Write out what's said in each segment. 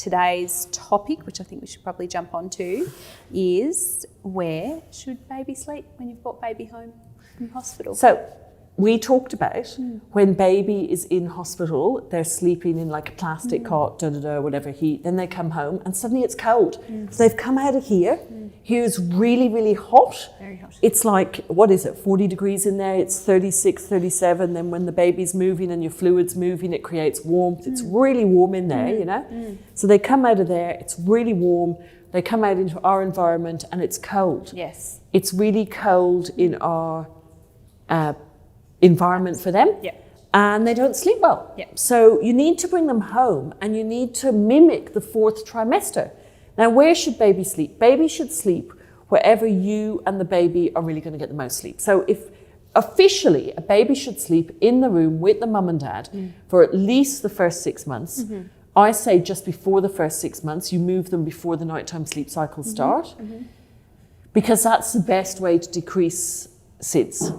today's topic, which I think we should probably jump onto, is where should baby sleep when you've brought baby home from hospital? So we talked about when baby is in hospital, they're sleeping in like a plastic cot, whatever heat, then they come home and suddenly it's cold. So they've come out of here. Here's really, really hot. Very hot. It's like, what is it, 40 degrees in there? It's 36, 37. Then when the baby's moving and your fluid's moving, it creates warmth. It's really warm in there, you know? So they come out of there, it's really warm. They come out into our environment and it's cold. Yes. It's really cold in our environment for them. Yeah. And they don't sleep well. Yeah. So you need to bring them home and you need to mimic the 4th trimester. Now, where should baby sleep? Baby should sleep wherever you and the baby are really going to get the most sleep. So if officially a baby should sleep in the room with the mum and dad for at least the first 6 months, I say just before the first 6 months, you move them before the nighttime sleep cycles start, because that's the best way to decrease SIDS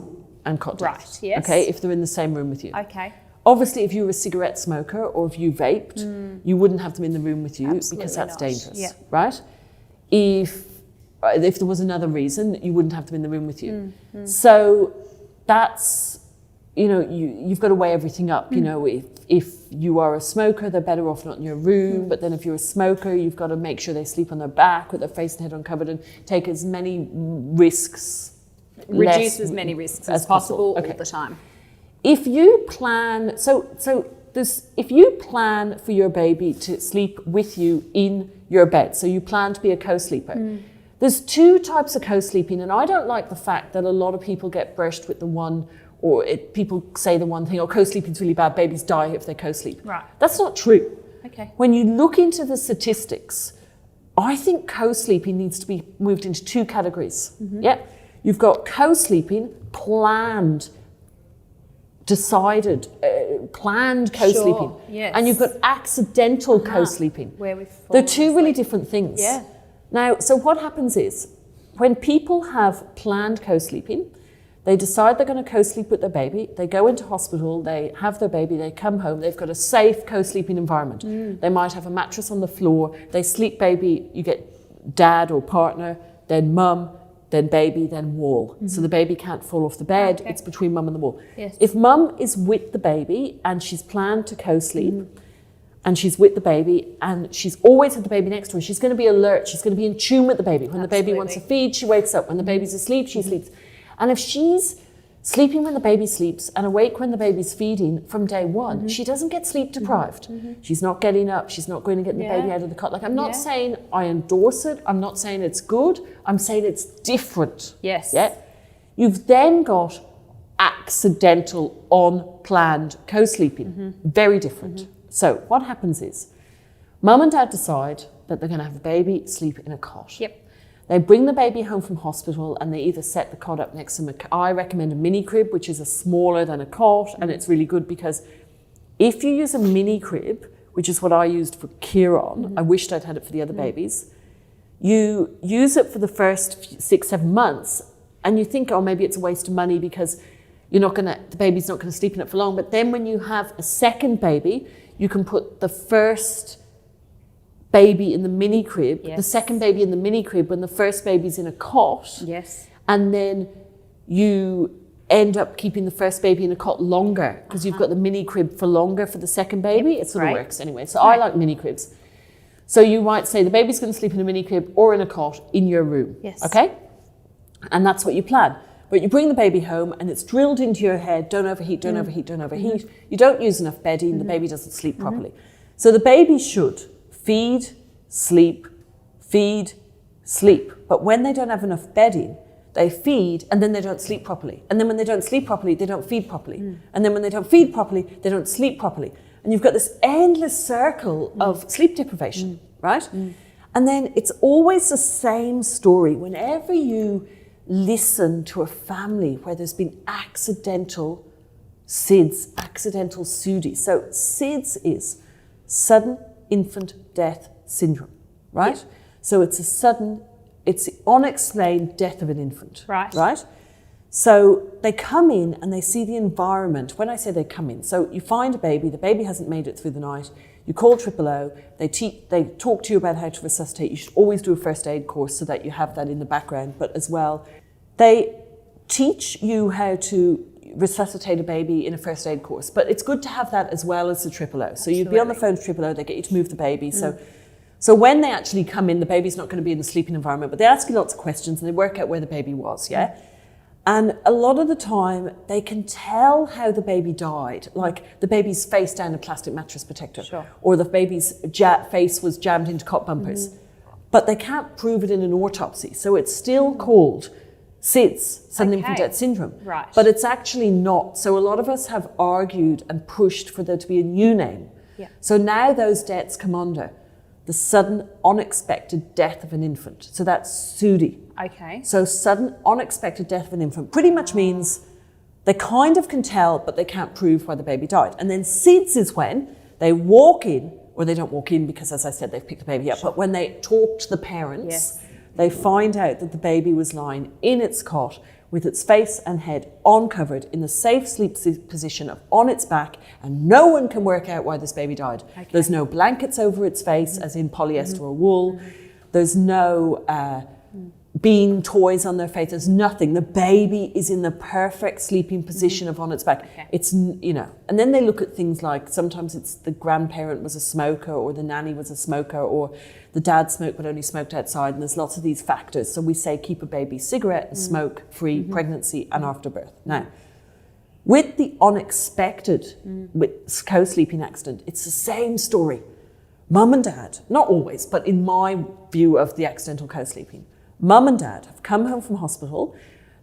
and cot death. Right, yes. Okay, if they're in the same room with you. Okay. Obviously, if you were a cigarette smoker or if you vaped, you wouldn't have them in the room with you. Absolutely because that's not. dangerous, Yeah. right? If there was another reason, you wouldn't have them in the room with you. So that's, you know, you've got to weigh everything up. You know, if you are a smoker, they're better off not in your room. But then if you're a smoker, you've got to make sure they sleep on their back with their face and head uncovered and take as many risks. Reduce as many risks as possible all the time. If you plan, if you plan for your baby to sleep with you in your bed, so you plan to be a co-sleeper, there's 2 types of co-sleeping, and I don't like the fact that a lot of people get brushed with the one, or people say the one thing, oh, co-sleeping's really bad, babies die if they co-sleep. Right. That's not true. Okay. When you look into the statistics, I think co-sleeping needs to be moved into 2 categories. Yeah, you've got co-sleeping, planned, decided, planned co-sleeping. Sure, yes. And you've got accidental co-sleeping. Where we've They're fallen 2 really asleep. different things. Yeah. Now, so what happens is, when people have planned co-sleeping, they decide they're going to co-sleep with their baby, they go into hospital, they have their baby, they come home, they've got a safe co-sleeping environment. They might have a mattress on the floor, they sleep baby, you get dad or partner, then mum, then baby, then wall. So the baby can't fall off the bed, it's between mum and the wall. Yes. If mum is with the baby and she's planned to co-sleep, and she's with the baby and she's always had the baby next to her, she's going to be alert, she's going to be in tune with the baby. When the baby wants to feed, she wakes up. When the baby's asleep, she sleeps. And if she's sleeping when the baby sleeps and awake when the baby's feeding from day one, she doesn't get sleep deprived. She's not getting up, she's not going to get the baby out of the cot. Like, I'm not saying I endorse it, I'm not saying it's good, I'm saying it's different. Yes. Yeah. You've then got accidental, unplanned co-sleeping. Very different. So what happens is, mum and dad decide that they're going to have a baby sleep in a cot. Yep. They bring the baby home from hospital and they either set the cot up next to them. I recommend a mini crib, which is smaller than a cot, and it's really good because if you use a mini crib, which is what I used for Kieran, I wished I'd had it for the other babies, you use it for the first 6, 7 months and you think, oh, maybe it's a waste of money because the baby's not going to sleep in it for long. But then when you have a second baby, you can put the first baby in the mini crib, the second baby in the mini crib when the first baby's in a cot. Yes. And then you end up keeping the first baby in a cot longer because you've got the mini crib for longer for the second baby. It sort of works anyway. So I like mini cribs. So you might say the baby's going to sleep in a mini crib or in a cot in your room. Yes. Okay? And that's what you plan. But you bring the baby home and it's drilled into your head, don't overheat, don't overheat, don't overheat. You don't use enough bedding, the baby doesn't sleep properly. So the baby should feed, sleep. But when they don't have enough bedding, they feed and then they don't sleep properly. And then when they don't sleep properly, they don't feed properly. And then when they don't feed properly, they don't sleep properly. And you've got this endless circle of sleep deprivation, right? And then it's always the same story. Whenever you listen to a family where there's been accidental SIDS, accidental SUDI. So SIDS is sudden infant death syndrome, right? Yeah. So it's the unexplained death of an infant, right? So they come in and they see the environment. When I say they come in, so you find a baby, the baby hasn't made it through the night, You call 000, they talk to you about how to resuscitate. You should always do a first aid course so that you have that in the background, but as well, they teach you how to resuscitate a baby in a first aid course, but it's good to have that as well as the 000. So you'd be on the phone to 000, they get you to move the baby. So when they actually come in, the baby's not going to be in the sleeping environment, but they ask you lots of questions and they work out where the baby was, yeah? And a lot of the time, they can tell how the baby died, like the baby's face down a plastic mattress protector, or the baby's face was jammed into cot bumpers. But they can't prove it in an autopsy, so it's still called SIDS, sudden infant death syndrome. Right. But it's actually not. So a lot of us have argued and pushed for there to be a new name. Yeah. So now those deaths come under the sudden unexpected death of an infant. So that's SUDI. Okay. So sudden unexpected death of an infant pretty much means they kind of can tell, but they can't prove why the baby died. And then SIDS is when they walk in, or they don't walk in because, as I said, they've picked the baby up, but when they talk to the parents, they find out that the baby was lying in its cot with its face and head uncovered in the safe sleep position of on its back, and no one can work out why this baby died. Okay. There's no blankets over its face, as in polyester or wool. There's no bean toys on their face. There's nothing. The baby is in the perfect sleeping position of on its back. Okay. It's, you know, and then they look at things like sometimes it's the grandparent was a smoker, or the nanny was a smoker, or the dad smoked but only smoked outside, and there's lots of these factors. So we say keep a baby cigarette and smoke-free pregnancy and after birth. Now, with the unexpected with co-sleeping accident, it's the same story. Mum and dad, not always, but in my view of the accidental co-sleeping, Mum and dad have come home from hospital.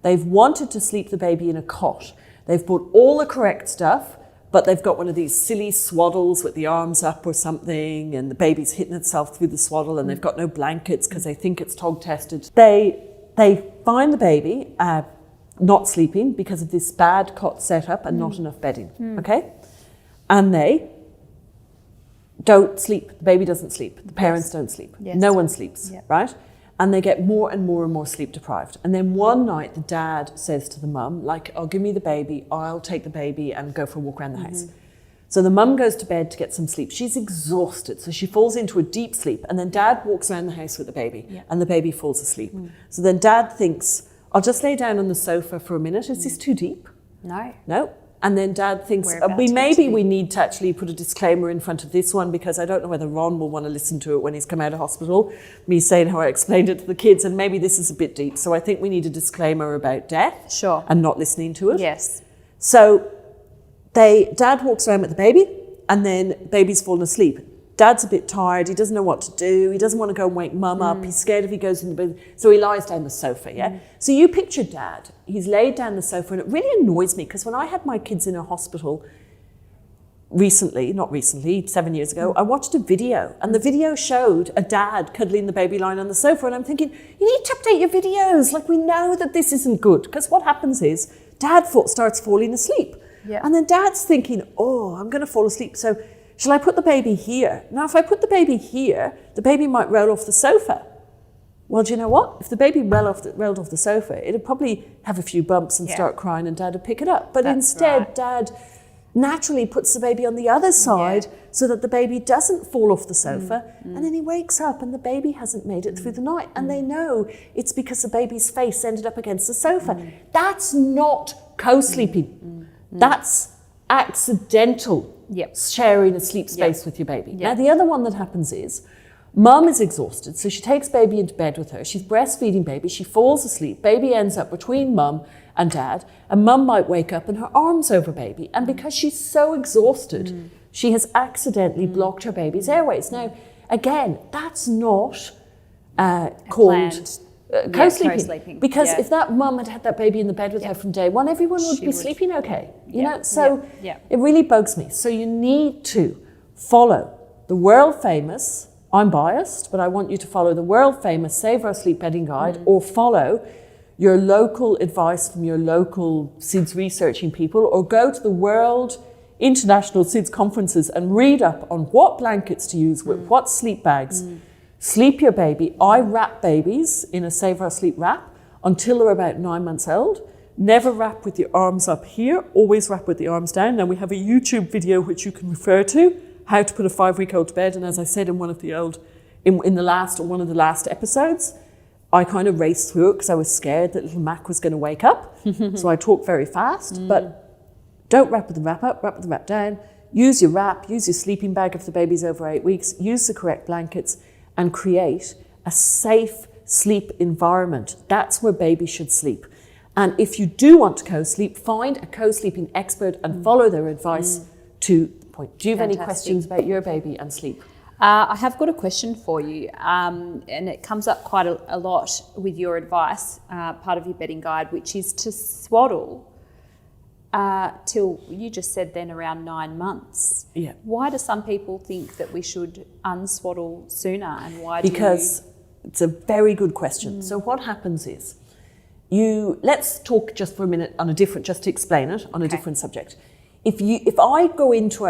They've wanted to sleep the baby in a cot. They've bought all the correct stuff, but they've got one of these silly swaddles with the arms up or something, and the baby's hitting itself through the swaddle, and they've got no blankets because they think it's Torcht tested. They find the baby not sleeping because of this bad cot setup and not enough bedding, okay? And they don't sleep. The baby doesn't sleep. The parents don't sleep. Yes. No one sleeps, right? And they get more and more and more sleep deprived. And then one night, the dad says to the mum, like, oh, give me the baby, I'll take the baby and go for a walk around the house. So the mum goes to bed to get some sleep. She's exhausted, so she falls into a deep sleep. And then dad walks around the house with the baby, and the baby falls asleep. So then dad thinks, I'll just lay down on the sofa for a minute. Is this too deep? No. And then dad thinks, we need to actually put a disclaimer in front of this one, because I don't know whether Ron will want to listen to it when he's come out of hospital, me saying how I explained it to the kids, and maybe this is a bit deep. So I think we need a disclaimer about death and not listening to it. Yes. So dad walks around with the baby, and then baby's fallen asleep. Dad's a bit tired, he doesn't know what to do, he doesn't want to go and wake mum up, he's scared if he goes in the bed, so he lies down the sofa, So you picture dad, he's laid down the sofa, and it really annoys me, because when I had my kids in a hospital not recently, 7 years ago, I watched a video, and the video showed a dad cuddling the baby lying on the sofa, and I'm thinking, you need to update your videos, like we know that this isn't good, because what happens is, dad starts falling asleep, and then dad's thinking, oh, I'm going to fall asleep, so shall I put the baby here? Now, if I put the baby here, the baby might roll off the sofa. Well, do you know what? If the baby rolled off the sofa, it'd probably have a few bumps and start crying, and dad would pick it up. But instead, dad naturally puts the baby on the other side so that the baby doesn't fall off the sofa. And then he wakes up and the baby hasn't made it through the night. And they know it's because the baby's face ended up against the sofa. That's not co-sleeping. That's accidental. Sharing a sleep space with your baby. Now, the other one that happens is mum is exhausted, so she takes baby into bed with her. She's breastfeeding baby. She falls asleep. Baby ends up between mum and dad, and mum might wake up and her arm's over baby. And because she's so exhausted, she has accidentally blocked her baby's airways. Now, again, that's not called co-sleeping, because if that mum had had that baby in the bed with her from day one, everyone would be sleeping okay, you know. So it really bugs me. So you need to follow the world famous, I'm biased, but I want you to follow the world famous Save Our Sleep Bedding Guide, or follow your local advice from your local SIDS researching people, or go to the World International SIDS conferences and read up on what blankets to use with what sleep bags. Sleep your baby. I wrap babies in a Save Our Sleep wrap until they're about 9 months old. Never wrap with your arms up here, always wrap with the arms down. Now we have a YouTube video which you can refer to how to put a 5-week-old to bed. And as I said in one of the one of the last episodes, I kind of raced through it because I was scared that little Mac was going to wake up. So I talk very fast, but don't wrap with the wrap up, wrap with the wrap down. Use your wrap, use your sleeping bag if the baby's over 8 weeks, use the correct blankets, and create a safe sleep environment. That's where baby should sleep. And if you do want to co-sleep, find a co-sleeping expert and follow their advice to the point. Do you have any questions about your baby and sleep? I have got a question for you, and it comes up quite a lot with your advice, part of your bedding guide, which is to swaddle till, you just said then, around 9 months. Yeah. Why do some people think that we should unswaddle sooner, and why Because it's a very good question. So what happens is, let's talk just for a minute on just to explain it, on a different subject. If I go into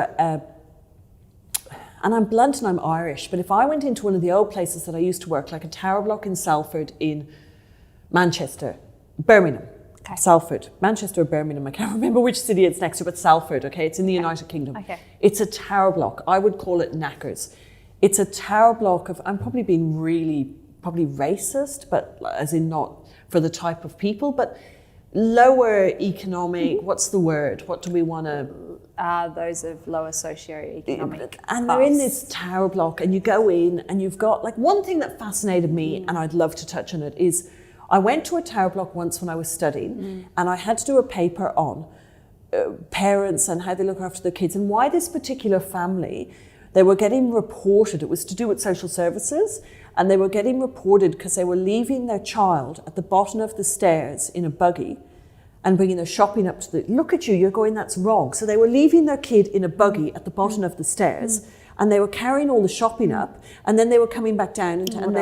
and I'm blunt and I'm Irish, but if I went into one of the old places that I used to work, like a tower block in Salford in Manchester, Birmingham, Salford, Manchester or Birmingham, I can't remember which city it's next to, but Salford, okay? It's in the United Kingdom. Okay. It's a tower block. I would call it knackers. It's a tower block of, I'm probably being probably racist, but as in not for the type of people, but lower economic, what's the word? What do we want to... those of lower socioeconomic and they're in this tower block, and you go in and you've got, like, one thing that fascinated me, and I'd love to touch on it, is I went to a tower block once when I was studying, and I had to do a paper on parents and how they look after their kids, and why this particular family, they were getting reported, it was to do with social services, and they were getting reported because they were leaving their child at the bottom of the stairs in a buggy and bringing their shopping up to look at you, you're going, that's wrong. So they were leaving their kid in a buggy at the bottom of the stairs, and they were carrying all the shopping up, and then they were coming back down, and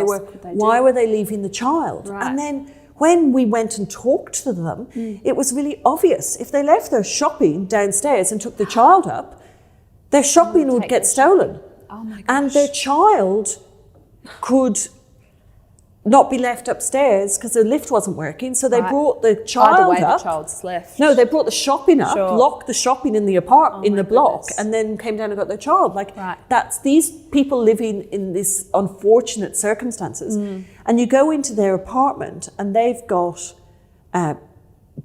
why were they leaving the child? Right. And then when we went and talked to them, it was really obvious. If they left their shopping downstairs and took the child up, their shopping would get stolen. Oh my gosh. And their child could not be left upstairs because the lift wasn't working, so they brought the child Either way, up. the child's left. No, they brought the shopping up, locked the shopping in the block, goodness. and then came down and got their child. That's these people living in this unfortunate circumstances. And you go into their apartment, and they've got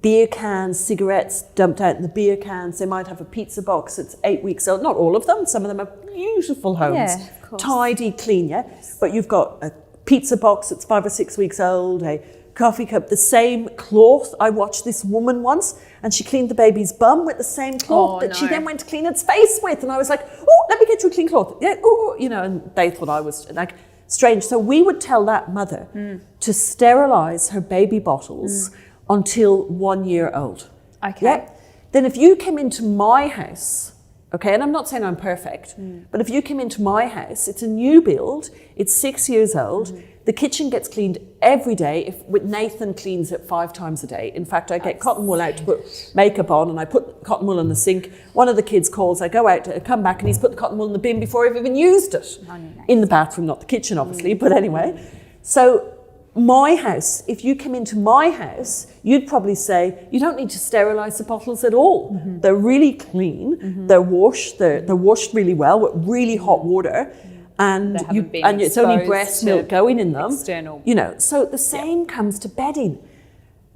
beer cans, cigarettes dumped out in the beer cans. They might have a pizza box that's 8 weeks old. Not all of them. Some of them are beautiful homes, yeah, of course. tidy, clean. Yeah, but you've got a pizza box that's 5 or 6 weeks old, a coffee cup, the same cloth. I watched this woman once, and she cleaned the baby's bum with the same cloth she then went to clean its face with. And I was like, oh, let me get you a clean cloth. Yeah, oh, and they thought I was like strange. So we would tell that mother to sterilize her baby bottles until 1 year old. Okay. Yeah? Then if you came into my house, okay, and I'm not saying I'm perfect, but if you came into my house, it's a new build, it's 6 years old, the kitchen gets cleaned every day. Nathan cleans it 5 times a day. In fact, I get cotton wool out to put makeup on, and I put cotton wool in the sink. One of the kids calls, I go out, I come back, and he's put the cotton wool in the bin before I've even used it. In the bathroom, not the kitchen, obviously, but anyway. So my house, if you came into my house, you'd probably say, you don't need to sterilize the bottles at all. They're really clean, they're washed really well with really hot water, and it's only breast milk going in them. External. So the same comes to bedding.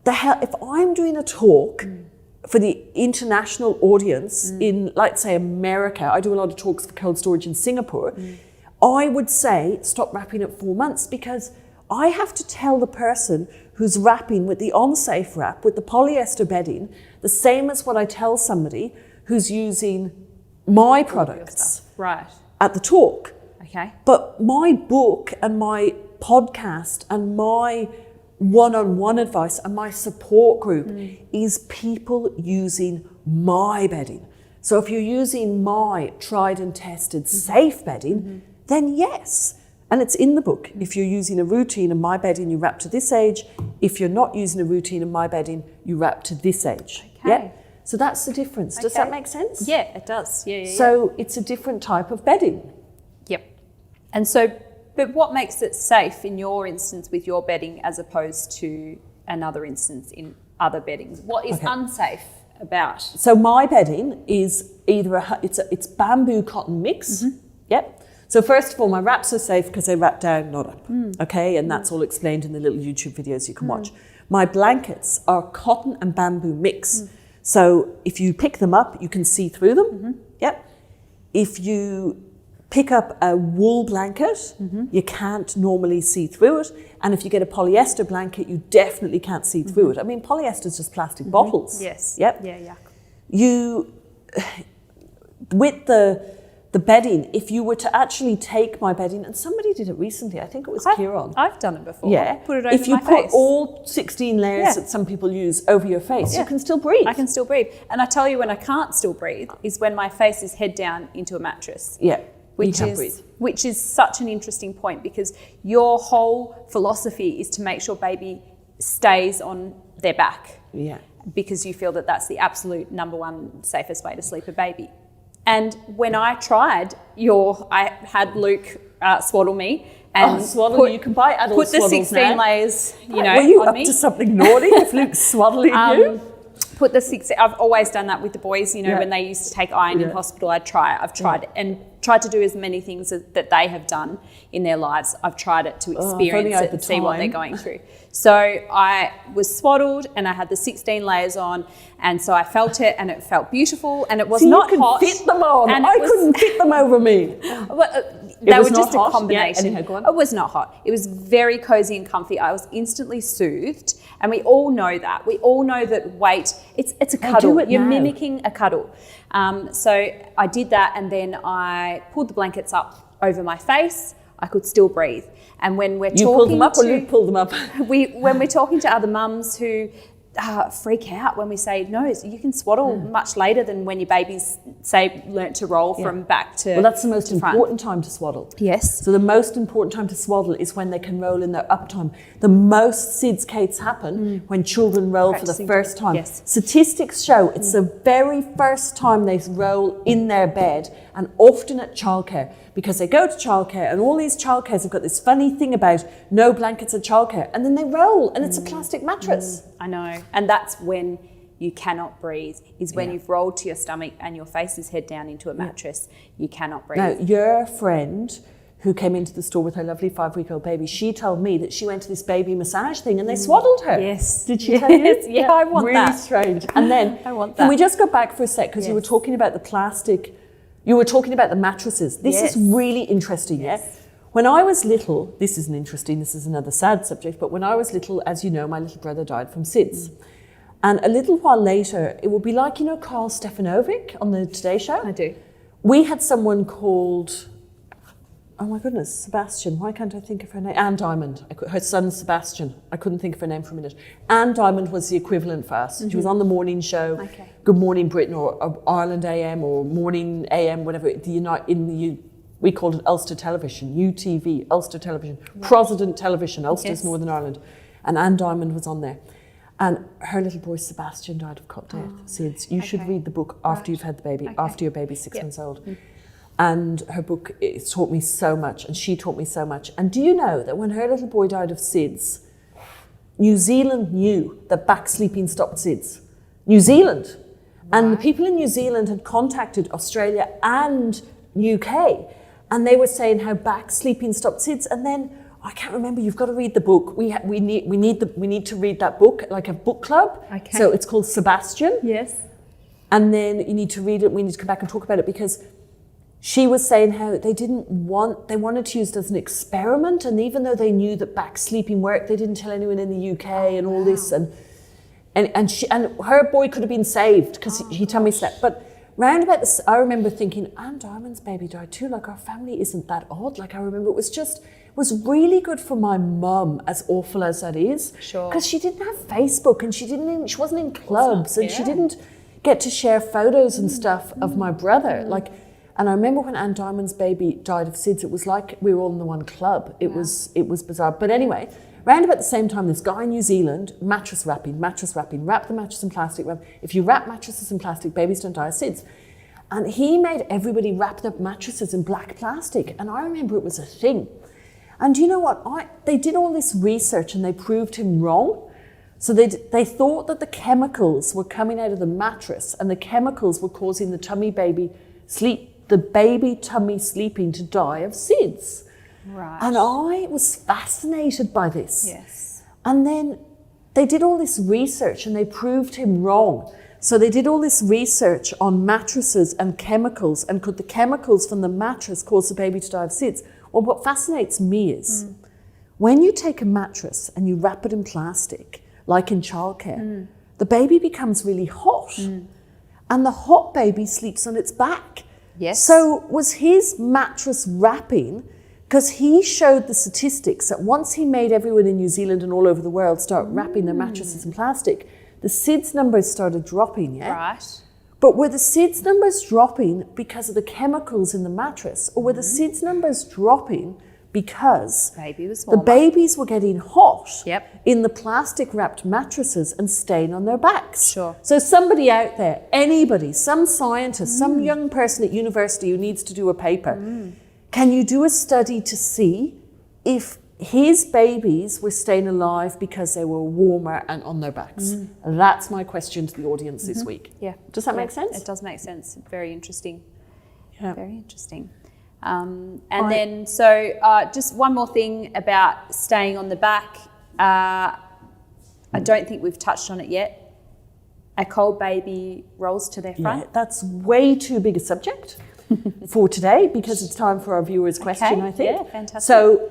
If I'm doing a talk for the international audience in, let's say, America, I do a lot of talks for cold storage in Singapore, I would say, stop wrapping at 4 months, because I have to tell the person who's wrapping with the unsafe wrap, with the polyester bedding, the same as what I tell somebody who's using my products at the talk. Okay. But my book and my podcast and my one-on-one advice and my support group is people using my bedding. So if you're using my tried and tested safe bedding, then yes. And it's in the book. If you're using a routine in my bedding, you wrap to this age. If you're not using a routine in my bedding, you wrap to this age. Okay. Yeah? So that's the difference. Does that make sense? Yeah, it does. Yeah. So it's a different type of bedding. Yep. And so, but what makes it safe in your instance with your bedding as opposed to another instance in other beddings? What is unsafe about? So my bedding is either it's bamboo cotton mix. Yep. So first of all, my wraps are safe because they wrap down, not up. Okay, and that's all explained in the little YouTube videos you can watch. My blankets are cotton and bamboo mix. So if you pick them up, you can see through them. Yep. If you pick up a wool blanket, you can't normally see through it. And if you get a polyester blanket, you definitely can't see through it. I mean, polyester is just plastic bottles. Yes. Yep. Yeah, yeah. You, with the bedding, if you were to actually take my bedding, and somebody did it recently, I think it was Kieran. I've done it before. Yeah. Put it over if you my put face. all 16 layers that some people use over your face, you can still breathe. I can still breathe. And I tell you when I can't still breathe is when my face is head down into a mattress. Yeah. Which is such an interesting point, because your whole philosophy is to make sure baby stays on their back. Yeah. Because you feel that that's the absolute number one safest way to sleep a baby. And when I tried I had Luke swaddle me. And swaddle, you can buy adult put the 16 now. layers, Were you on up me. to something naughty if Luke's swaddling you? Put the 16. I've always done that with the boys. When they used to take iron in hospital, I've tried and tried to do as many things that they have done in their lives. I've tried it to experience it and see what they're going through. So I was swaddled and I had the 16 layers on, and so I felt it and it felt beautiful, and it was not hot. You could fit them on. And I couldn't fit them over me. They were was just not a hot? combination. Yeah, anyhow, go on. It was not hot. It was very cozy and comfy. I was instantly soothed, and we all know that. We all know that weight. It's a cuddle. do it You're now. mimicking a cuddle. So I did that, and then I pulled the blankets up over my face. I could still breathe. And when we're You pulled them up or Luke pulled them up? When we're talking to other mums who freak out when we say, no, you can swaddle much later than when your baby's, say, learnt to roll from back to Well, that's the most front. important time to swaddle. Yes. So the most important time to swaddle is when they can roll in their up time. The most SIDS cates happen when children roll for the first time. Yes. Statistics show it's the very first time they roll in their bed, and often at childcare, because they go to childcare and all these childcares have got this funny thing about no blankets at childcare, and then they roll and it's a plastic mattress. I know. And that's when you cannot breathe, is when you've rolled to your stomach and your face is head down into a mattress. You cannot breathe. Now, your friend who came into the store with her lovely 5-week-old baby, she told me that she went to this baby massage thing and they swaddled her. Yes. Did she tell you? Yeah, I want really that. Really strange. And then, I want can that. we just go back for a sec, because you were talking about the plastic, you were talking about the mattresses. This is really interesting, yeah? When I was little, this isn't interesting, this is another sad subject, but when I was little, as you know, my little brother died from SIDS. And a little while later, it would be like, Carl Stefanovic on the Today Show? I do. We had someone called, oh my goodness, Sebastian. Why can't I think of her name? Anne Diamond. Her son, Sebastian. I couldn't think of her name for a minute. Anne Diamond was the equivalent for us. She was on the morning show, Good Morning Britain, or Ireland AM, or Morning AM, whatever. We called it Ulster Television, UTV, Ulster Television, President Television, Ulster's Northern Ireland. And Anne Diamond was on there. And her little boy, Sebastian, died of cot death. SIDS. You should read the book after you've had the baby, after your baby's 6 months old. And her book, it taught me so much, and she taught me so much. And do you know that when her little boy died of SIDS, New Zealand knew that back sleeping stopped SIDS. New Zealand. And the people in New Zealand had contacted Australia and UK, and they were saying how back sleeping stopped SIDS. And then, I can't remember, you've got to read the book. We need to read that book, like a book club. Okay. So it's called Sebastian. Yes. And then you need to read it, we need to come back and talk about it, because she was saying how they wanted to use it as an experiment, and even though they knew that back sleeping worked, they didn't tell anyone in the UK and all this, and her boy could have been saved because he tummy slept. But round about this, I remember thinking, Anne Diamond's baby died too. Like, our family isn't that odd. Like, I remember it was really good for my mum, as awful as that is. Sure. Because she didn't have Facebook, and she wasn't in clubs, and she didn't get to share photos and stuff of my brother. And I remember when Anne Diamond's baby died of SIDS, it was like we were all in the one club. It was bizarre. But anyway, round about the same time, this guy in New Zealand, mattress wrapping, wrap the mattress in plastic. If you wrap mattresses in plastic, babies don't die of SIDS. And he made everybody wrap their mattresses in black plastic. And I remember it was a thing. And you know what? They did all this research and they proved him wrong. So they thought that the chemicals were coming out of the mattress and the chemicals were causing the baby tummy sleeping to die of SIDS. Right. And I was fascinated by this. Yes. And then they did all this research and they proved him wrong. So they did all this research on mattresses and chemicals, and could the chemicals from the mattress cause the baby to die of SIDS? Well, what fascinates me is when you take a mattress and you wrap it in plastic, like in childcare, the baby becomes really hot, and the hot baby sleeps on its back. Yes. So was his mattress wrapping, because he showed the statistics that once he made everyone in New Zealand and all over the world start wrapping their mattresses in plastic, the SIDS numbers started dropping, yeah? Right. But were the SIDS numbers dropping because of the chemicals in the mattress, or were the SIDS numbers dropping because Baby was the warmer. babies were getting hot Yep. in the plastic wrapped mattresses and staying on their backs? Sure. So somebody out there, anybody, some scientist, some young person at university who needs to do a paper, can you do a study to see if his babies were staying alive because they were warmer and on their backs? And that's my question to the audience this week. Yeah. Does that make sense? It does make sense. Very interesting. Yeah. Very interesting. Then, just one more thing about staying on the back. I don't think we've touched on it yet. A cold baby rolls to their front. Yeah, that's way too big a subject for today, because it's time for our viewers' question, I think. Yeah, fantastic. So,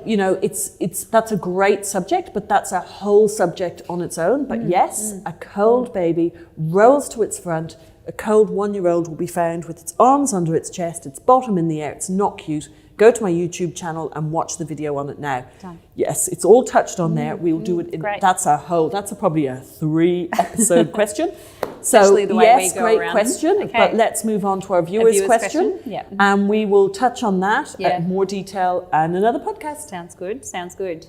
that's a great subject, but that's a whole subject on its own. But yes, a cold baby rolls to its front. A cold 1-year-old will be found with its arms under its chest, its bottom in the air. It's not cute. Go to my YouTube channel and watch the video on it now. Done. Yes, it's all touched on there. We'll do it. Great. That's probably a 3-episode question. So Especially the way yes, we go great around. question. Okay. But let's move on to our viewers' question. Yeah. And we will touch on that Yeah. at more detail and another podcast. Sounds good.